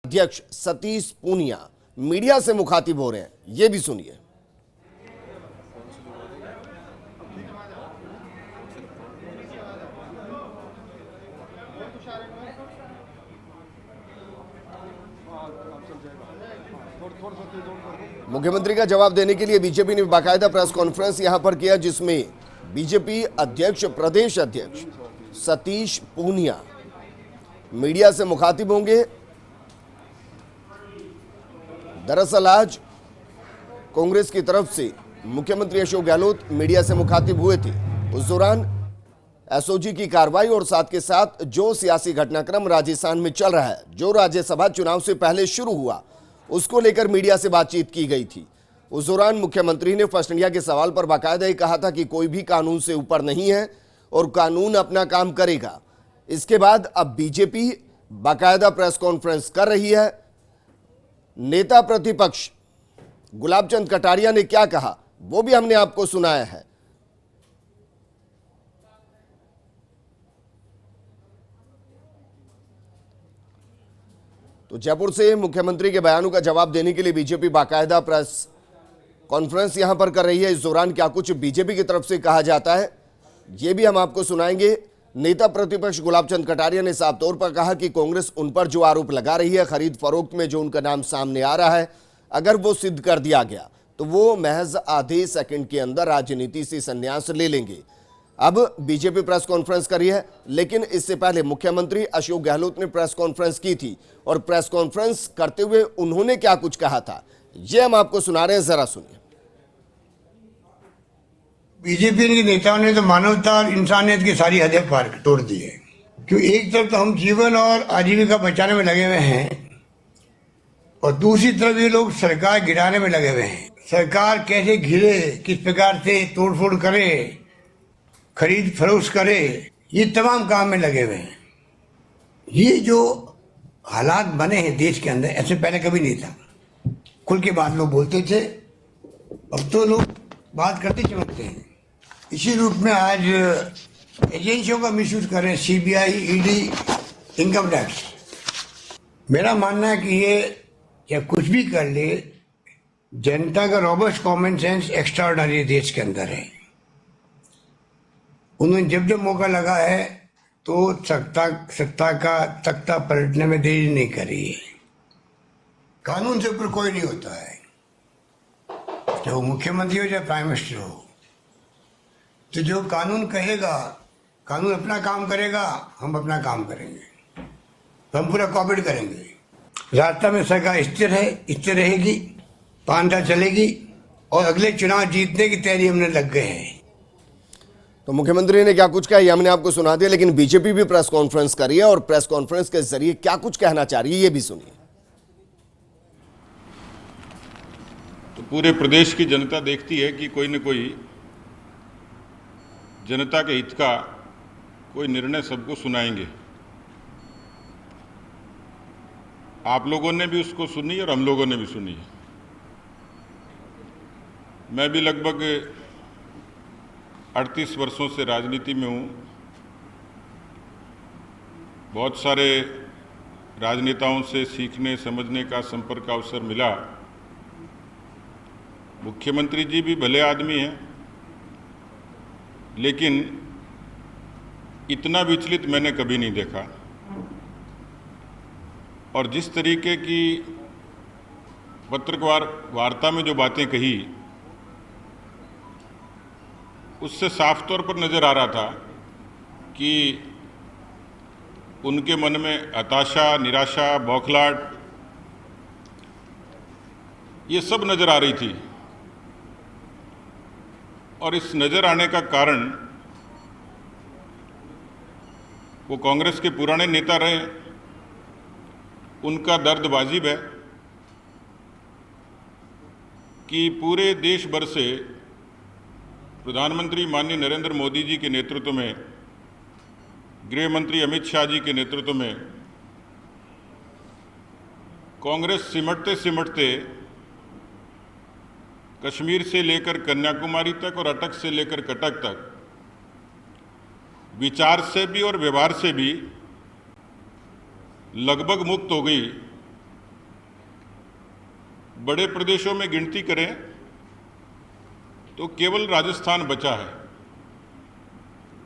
अध्यक्ष सतीश पूनिया मीडिया से मुखातिब हो रहे हैं, ये भी सुनिए। मुख्यमंत्री का जवाब देने के लिए बीजेपी ने बाकायदा प्रेस कॉन्फ्रेंस यहां पर किया, जिसमें बीजेपी अध्यक्ष प्रदेश अध्यक्ष सतीश पूनिया मीडिया से मुखातिब होंगे। दरअसल आज कांग्रेस की तरफ से मुख्यमंत्री अशोक गहलोत मीडिया से मुखातिब हुए थे। उस दौरान एसओजी की कार्रवाई और साथ के साथ जो सियासी घटनाक्रम राजस्थान में चल रहा है, जो राज्यसभा चुनाव से पहले शुरू हुआ, उसको लेकर मीडिया से बातचीत की गई थी। उस दौरान मुख्यमंत्री ने फर्स्ट इंडिया के सवाल पर बाकायदा ही कहा था कि कोई भी कानून से ऊपर नहीं है और कानून अपना काम करेगा। इसके बाद अब बीजेपी बाकायदा प्रेस कॉन्फ्रेंस कर रही है। नेता प्रतिपक्ष गुलाब चंद कटारिया ने क्या कहा वो भी हमने आपको सुनाया है। तो जयपुर से मुख्यमंत्री के बयानों का जवाब देने के लिए बीजेपी बाकायदा प्रेस कॉन्फ्रेंस यहां पर कर रही है। इस दौरान क्या कुछ बीजेपी की तरफ से कहा जाता है यह भी हम आपको सुनाएंगे। नेता प्रतिपक्ष गुलाब चंद कटारिया ने साफ तौर पर कहा कि कांग्रेस उन पर जो आरोप लगा रही है, खरीद फरोख्त में जो उनका नाम सामने आ रहा है, अगर वो सिद्ध कर दिया गया तो वो महज आधे सेकंड के अंदर राजनीति से संन्यास ले लेंगे। अब बीजेपी प्रेस कॉन्फ्रेंस करी है, लेकिन इससे पहले मुख्यमंत्री अशोक गहलोत ने प्रेस कॉन्फ्रेंस की थी और प्रेस कॉन्फ्रेंस करते हुए उन्होंने क्या कुछ कहा था यह हम आपको सुना रहे हैं, जरा सुनिए। बीजेपी के नेताओं ने तो मानवता और इंसानियत की सारी हदें पार तोड़ दी है। क्योंकि एक तरफ तो हम जीवन और आजीविका बचाने में लगे हुए हैं और दूसरी तरफ ये लोग सरकार गिराने में लगे हुए हैं। सरकार कैसे घिरे, किस प्रकार से तोड़फोड़ करे, खरीद फरोख्त करे, ये तमाम काम में लगे हुए हैं। ये जो हालात बने हैं देश के अंदर, ऐसे पहले कभी नहीं था। खुल के बात लोग बोलते थे, अब तो लोग बात करते चमकते हैं। इसी रूप में आज एजेंसियों का मिसयूज कर रहे हैं, सीबीआई, ईडी, इनकम टैक्स। मेरा मानना है कि ये या कुछ भी कर ले, जनता का रॉबस्ट कॉमन सेंस एक्स्ट्राऑर्डिनरी देश के अंदर है। उन्होंने जब जब मौका लगा है तो सत्ता का तख्ता पलटने में देरी नहीं करी है। कानून से ऊपर कोई नहीं होता है, चाहे वो मुख्यमंत्री हो चाहे प्राइम मिनिस्टर हो। तो जो कानून कहेगा, कानून अपना काम करेगा, हम अपना काम करेंगे, तो हम पूरा कॉपरेट करेंगे। रास्ता में सरकार स्थिर है, स्थिर रहेगी, पांडा चलेगी और अगले चुनाव जीतने की तैयारी हमने लग गए हैं। तो मुख्यमंत्री ने क्या कुछ कहा ये हमने आपको सुना दिया, लेकिन बीजेपी भी प्रेस कॉन्फ्रेंस कर रही है और प्रेस कॉन्फ्रेंस के जरिए क्या कुछ कहना चाह रही है ये भी सुनिए। तो पूरे प्रदेश की जनता देखती है कि कोई न कोई जनता के हित का कोई निर्णय सबको सुनाएंगे। आप लोगों ने भी उसको सुनी और हम लोगों ने भी सुनी। मैं भी लगभग 38 वर्षों से राजनीति में हूँ। बहुत सारे राजनेताओं से सीखने समझने का, संपर्क का अवसर मिला। मुख्यमंत्री जी भी भले आदमी हैं, लेकिन इतना विचलित मैंने कभी नहीं देखा। और जिस तरीके की पत्रकार वार्ता में जो बातें कही, उससे साफ तौर पर नज़र आ रहा था कि उनके मन में हताशा, निराशा, बौखलाहट ये सब नज़र आ रही थी। और इस नज़र आने का कारण वो कांग्रेस के पुराने नेता रहे, उनका दर्द वाजिब है कि पूरे देश भर से प्रधानमंत्री माननीय नरेंद्र मोदी जी के नेतृत्व में, गृह मंत्री अमित शाह जी के नेतृत्व में कांग्रेस सिमटते सिमटते कश्मीर से लेकर कन्याकुमारी तक और अटक से लेकर कटक तक विचार से भी और व्यवहार से भी लगभग मुक्त हो गई बड़े प्रदेशों में गिनती करें तो केवल राजस्थान बचा है,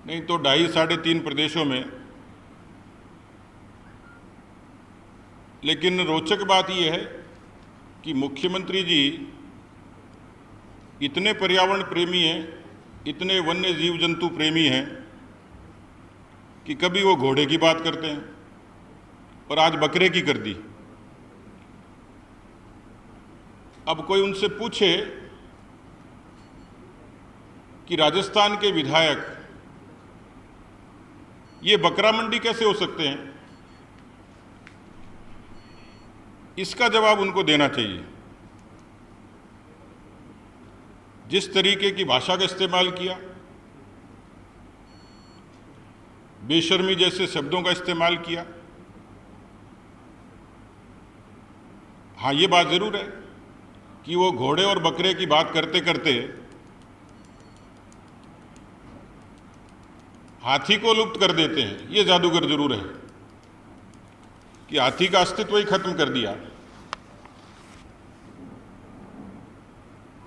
नहीं तो 2.5-3.5 प्रदेशों में। लेकिन रोचक बात यह है कि मुख्यमंत्री जी इतने पर्यावरण प्रेमी हैं, इतने वन्य जीव जंतु प्रेमी हैं कि कभी वो घोड़े की बात करते हैं और आज बकरे की कर दी। अब कोई उनसे पूछे कि राजस्थान के विधायक ये बकरा मंडी कैसे हो सकते हैं, इसका जवाब उनको देना चाहिए। जिस तरीके की भाषा का इस्तेमाल किया, बेशर्मी जैसे शब्दों का इस्तेमाल किया। हाँ, ये बात जरूर है कि वो घोड़े और बकरे की बात करते करते हाथी को लुप्त कर देते हैं। ये जादूगर जरूर है कि हाथी का अस्तित्व ही खत्म कर दिया।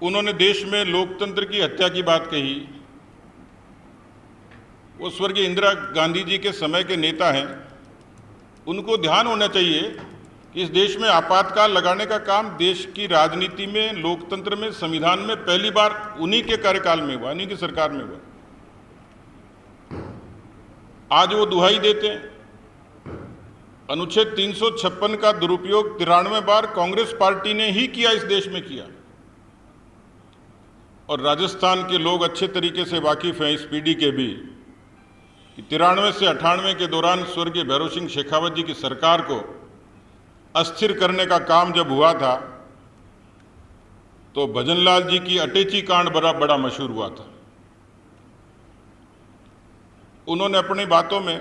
उन्होंने देश में लोकतंत्र की हत्या की बात कही। वो स्वर्गीय इंदिरा गांधी जी के समय के नेता हैं। उनको ध्यान होना चाहिए कि इस देश में आपातकाल लगाने का काम देश की राजनीति में, लोकतंत्र में, संविधान में पहली बार उन्हीं के कार्यकाल में हुआ, उन्हीं की सरकार में हुआ। आज वो दुहाई देते हैं। अनुच्छेद 356 का दुरुपयोग 93 बार कांग्रेस पार्टी ने ही किया, इस देश में किया। और राजस्थान के लोग अच्छे तरीके से वाकिफ हैं इस पीढ़ी के भी कि 93 से 98 के दौरान स्वर्गीय भैरव सिंह शेखावत जी की सरकार को अस्थिर करने का काम जब हुआ था तो भजनलाल जी की अटेची कांड बड़ा मशहूर हुआ था। उन्होंने अपनी बातों में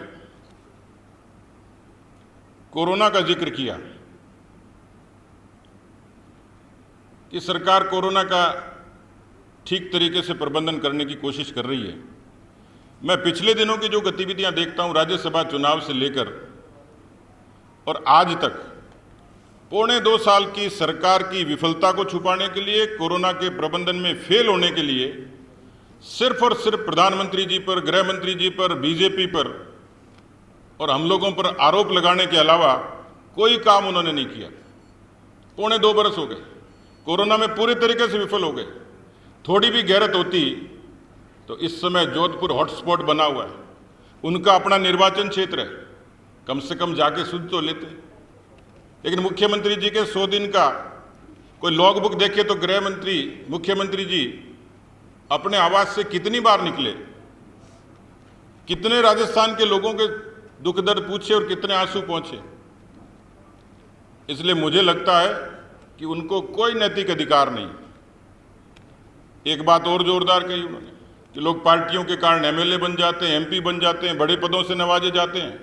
कोरोना का जिक्र किया कि सरकार कोरोना का ठीक तरीके से प्रबंधन करने की कोशिश कर रही है। मैं पिछले दिनों की जो गतिविधियां देखता हूं, राज्यसभा चुनाव से लेकर और आज तक, 2.25 साल की सरकार की विफलता को छुपाने के लिए, कोरोना के प्रबंधन में फेल होने के लिए सिर्फ और सिर्फ प्रधानमंत्री जी पर, गृह मंत्री जी पर, बीजेपी पर और हम लोगों पर आरोप लगाने के अलावा कोई काम उन्होंने नहीं किया। 2.25 बरस हो गए, कोरोना में पूरे तरीके से विफल हो गए। थोड़ी भी गैरत होती तो इस समय जोधपुर हॉटस्पॉट बना हुआ है, उनका अपना निर्वाचन क्षेत्र है, कम से कम जाके सुध तो लेते। लेकिन मुख्यमंत्री जी के 100 दिन का कोई लॉग बुक देखे तो गृह मंत्री, मुख्यमंत्री जी अपने आवास से कितनी बार निकले, कितने राजस्थान के लोगों के दुख दर्द पूछे और कितने आंसू पहुंचे। इसलिए मुझे लगता है कि उनको कोई नैतिक अधिकार नहीं। एक बात और जोरदार कही उन्होंने कि लोग पार्टियों के कारण एमएलए बन जाते हैं, एमपी बन जाते हैं, बड़े पदों से नवाजे जाते हैं,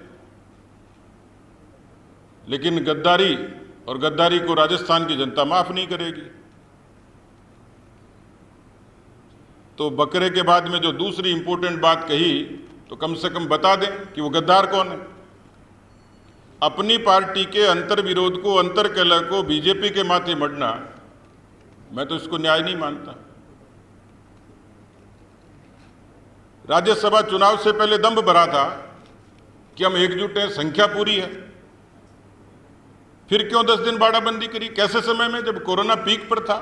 लेकिन गद्दारी और गद्दारी को राजस्थान की जनता माफ नहीं करेगी। तो बकरे के बाद में जो दूसरी इंपॉर्टेंट बात कही, तो कम से कम बता दें कि वो गद्दार कौन है। अपनी पार्टी के अंतर विरोध को, अंतर कलह को बीजेपी के माथे मढ़ना, मैं तो इसको न्याय नहीं मानता। राज्यसभा चुनाव से पहले दंभ भरा था कि हम एकजुट हैं, संख्या पूरी है। फिर क्यों 10 दिन बाड़ाबंदी करी? कैसे समय में, जब कोरोना पीक पर था,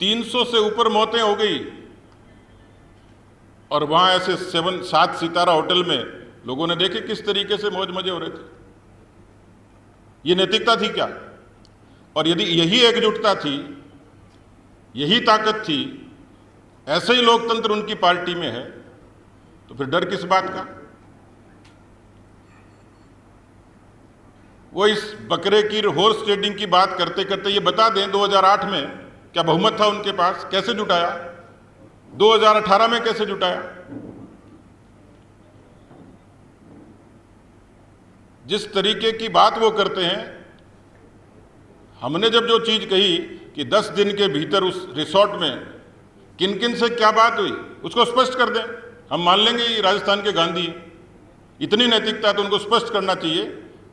300 से ऊपर मौतें हो गई और वहां ऐसे 7 सितारा होटल में लोगों ने देखे किस तरीके से मौज मजे हो रहे थे। ये नैतिकता थी क्या? और यदि यही एकजुटता थी, यही ताकत थी, ऐसे ही लोकतंत्र उनकी पार्टी में है, तो फिर डर किस बात का? वो इस बकरे की, हॉर्स ट्रेडिंग की बात करते करते ये बता दें 2008 में क्या बहुमत था उनके पास, कैसे जुटाया, 2018 में कैसे जुटाया। जिस तरीके की बात वो करते हैं, हमने जब जो चीज कही कि 10 दिन के भीतर उस रिसोर्ट में किन किन से क्या बात हुई, उसको स्पष्ट कर दें, हम मान लेंगे ये राजस्थान के गांधी हैं। इतनी नैतिकता तो उनको स्पष्ट करना चाहिए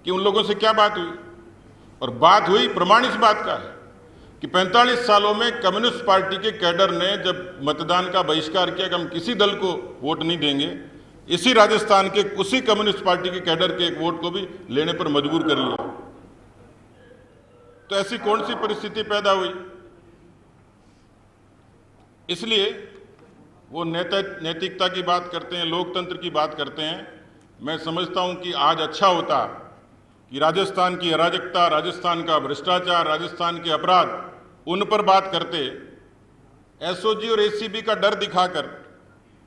कि उन लोगों से क्या बात हुई। और बात हुई, प्रमाण इस बात का है कि 45 सालों में कम्युनिस्ट पार्टी के कैडर ने जब मतदान का बहिष्कार किया कि हम किसी दल को वोट नहीं देंगे, इसी राजस्थान के उसी कम्युनिस्ट पार्टी के कैडर के एक वोट को भी लेने पर मजबूर कर लिया। तो ऐसी कौन सी परिस्थिति पैदा हुई? इसलिए वो नैतिकता की बात करते हैं, लोकतंत्र की बात करते हैं। मैं समझता हूं कि आज अच्छा होता कि राजस्थान की अराजकता, राजस्थान का भ्रष्टाचार, राजस्थान के अपराध, उन पर बात करते। एसओजी और एसीबी का डर दिखाकर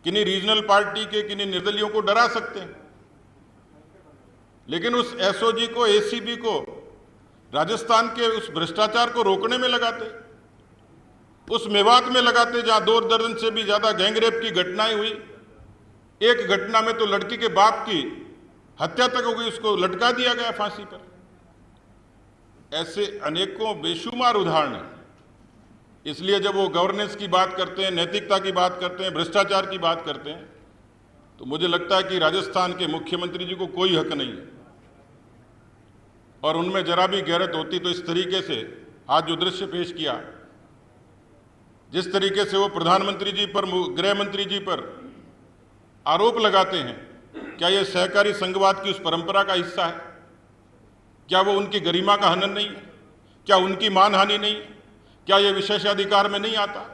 किन्हीं रीजनल पार्टी के, किन्हीं निर्दलियों को डरा सकते हैं, लेकिन उस एसओजी को, एसीबी को राजस्थान के उस भ्रष्टाचार को रोकने में लगाते, उस मेवात में लगाते जहां 2 दर्जन से भी ज्यादा गैंगरेप की घटनाएं हुई। एक घटना में तो लड़की के बाप की हत्या तक हो गई, उसको लटका दिया गया फांसी पर। ऐसे अनेकों बेशुमार उदाहरण हैं। इसलिए जब वो गवर्नेंस की बात करते हैं, नैतिकता की बात करते हैं, भ्रष्टाचार की बात करते हैं, तो मुझे लगता है कि राजस्थान के मुख्यमंत्री जी को कोई हक नहीं है। और उनमें जरा भी गैरत होती तो इस तरीके से आज जो दृश्य पेश किया, जिस तरीके से वो प्रधानमंत्री जी पर, गृह मंत्री जी पर आरोप लगाते हैं, क्या यह सहकारी संघवाद की उस परंपरा का हिस्सा है? क्या वो उनकी गरिमा का हनन नहीं है? क्या उनकी मानहानि नहीं है? क्या यह विशेषाधिकार में नहीं आता?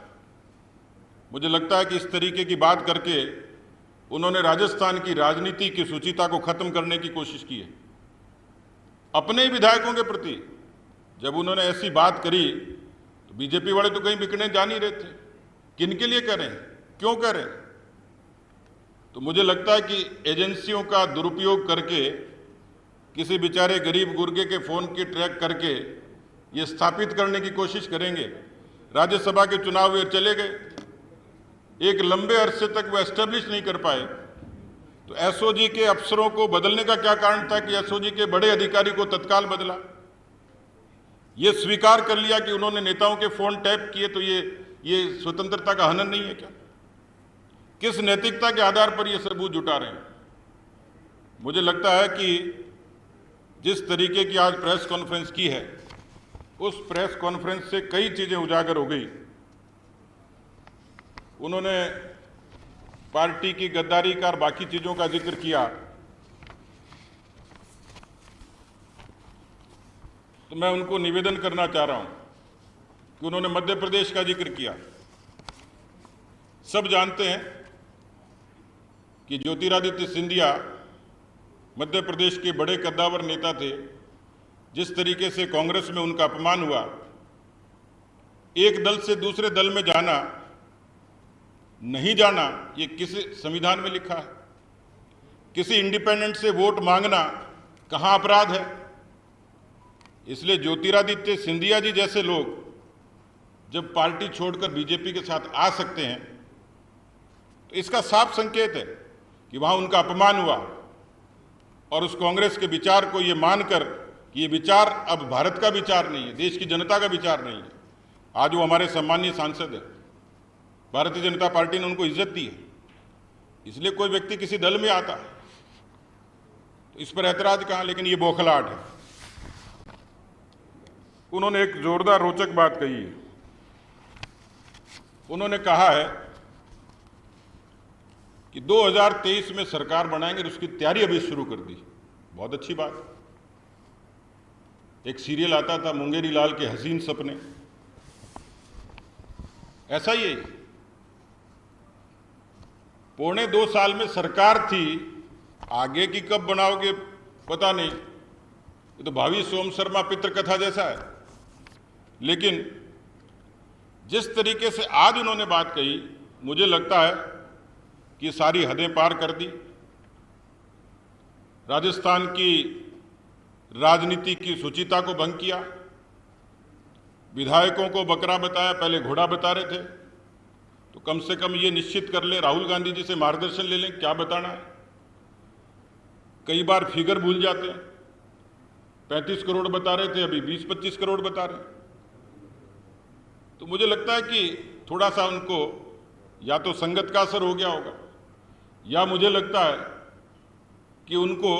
मुझे लगता है कि इस तरीके की बात करके उन्होंने राजस्थान की राजनीति की शुचिता को खत्म करने की कोशिश की है। अपने ही विधायकों के प्रति जब उन्होंने ऐसी बात करी तो बीजेपी वाले तो कहीं बिकने जा नहीं रहे थे। किन के लिए करें, क्यों करें? तो मुझे लगता है कि एजेंसियों का दुरुपयोग करके, किसी बेचारे गरीब गुर्गे के फोन की ट्रैक करके ये स्थापित करने की कोशिश करेंगे। राज्यसभा के चुनाव वे चले गए, एक लंबे अरसे तक वो एस्टेब्लिश नहीं कर पाए। तो एसओजी के अफसरों को बदलने का क्या कारण था कि एसओजी के बड़े अधिकारी को तत्काल बदला? ये स्वीकार कर लिया कि उन्होंने नेताओं के फोन टैप किए, तो ये स्वतंत्रता का हनन नहीं है क्या? किस नैतिकता के आधार पर ये सबूत जुटा रहे हैं? मुझे लगता है कि जिस तरीके की आज प्रेस कॉन्फ्रेंस की है, उस प्रेस कॉन्फ्रेंस से कई चीजें उजागर हो गई। उन्होंने पार्टी की गद्दारी का और बाकी चीजों का जिक्र किया, तो मैं उनको निवेदन करना चाह रहा हूं कि उन्होंने मध्य प्रदेश का जिक्र किया। सब जानते हैं कि ज्योतिरादित्य सिंधिया मध्य प्रदेश के बड़े कद्दावर नेता थे। जिस तरीके से कांग्रेस में उनका अपमान हुआ, एक दल से दूसरे दल में जाना, नहीं जाना, ये किस संविधान में लिखा है? किसी इंडिपेंडेंट से वोट मांगना कहां अपराध है? इसलिए ज्योतिरादित्य सिंधिया जी जैसे लोग जब पार्टी छोड़कर बीजेपी के साथ आ सकते हैं, तो इसका साफ संकेत है कि वहां उनका अपमान हुआ। और उस कांग्रेस के विचार को ये मानकर कि ये विचार अब भारत का विचार नहीं है, देश की जनता का विचार नहीं है। आज वो हमारे सम्मानीय सांसद है, भारतीय जनता पार्टी ने उनको इज्जत दी है। इसलिए कोई व्यक्ति किसी दल में आता है तो इस पर ऐतराज कहां? लेकिन ये बौखलाहट है। उन्होंने एक जोरदार रोचक बात कही है। उन्होंने कहा है कि 2023 में सरकार बनाएंगे और उसकी तैयारी अभी शुरू कर दी। बहुत अच्छी बात। एक सीरियल आता था मुंगेरी लाल के हसीन सपने, ऐसा ही है। 1.25 साल में सरकार थी, आगे की कब बनाओगे पता नहीं। ये तो भावी सोम शर्मा पितृकथा जैसा है। लेकिन जिस तरीके से आज उन्होंने बात कही, मुझे लगता है कि सारी हदें पार कर दी। राजस्थान की राजनीति की शुचिता को भंग किया, विधायकों को बकरा बताया, पहले घोड़ा बता रहे थे। तो कम से कम ये निश्चित कर लें, राहुल गांधी जी से मार्गदर्शन ले लें क्या बताना है। कई बार फिगर भूल जाते हैं, 35 करोड़ बता रहे थे, अभी 20-25 करोड़ बता रहे हैं। तो मुझे लगता है कि थोड़ा सा उनको या तो संगत का असर हो गया होगा, या मुझे लगता है कि उनको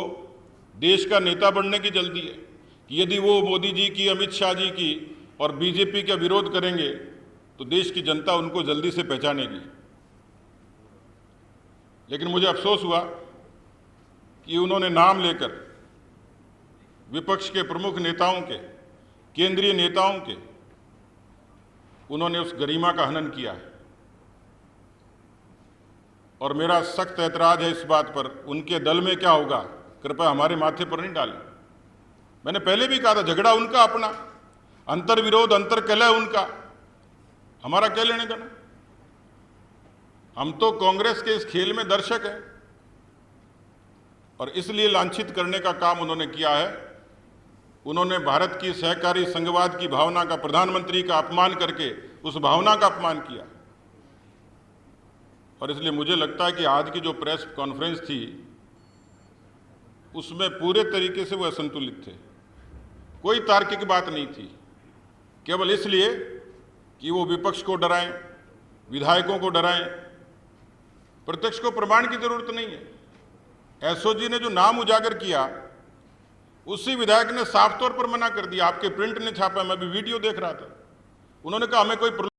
देश का नेता बनने की जल्दी है। कि यदि वो मोदी जी की, अमित शाह जी की और बीजेपी का विरोध करेंगे तो देश की जनता उनको जल्दी से पहचानेगी। लेकिन मुझे अफसोस हुआ कि उन्होंने नाम लेकर विपक्ष के प्रमुख नेताओं के, केंद्रीय नेताओं के, उन्होंने उस गरिमा का हनन किया है। और मेरा सख्त ऐतराज है इस बात पर, उनके दल में क्या होगा कृपया हमारे माथे पर नहीं डालें। मैंने पहले भी कहा था, झगड़ा उनका अपना, अंतर विरोध, अंतर कलह उनका, हमारा क्या लेने देना। हम तो कांग्रेस के इस खेल में दर्शक हैं और इसलिए लांछित करने का काम उन्होंने किया है। उन्होंने भारत की सहकारी संघवाद की भावना का, प्रधानमंत्री का अपमान करके उस भावना का अपमान किया। और इसलिए मुझे लगता है कि आज की जो प्रेस कॉन्फ्रेंस थी उसमें पूरे तरीके से वो असंतुलित थे। कोई तार्किक बात नहीं थी, केवल इसलिए कि वो विपक्ष को डराएं, विधायकों को डराएं। प्रत्यक्ष को प्रमाण की जरूरत नहीं है। एसओजी ने जो नाम उजागर किया, उसी विधायक ने साफ तौर पर मना कर दिया। आपके प्रिंट ने छापा, मैं भी वीडियो देख रहा था। उन्होंने कहा हमें कोई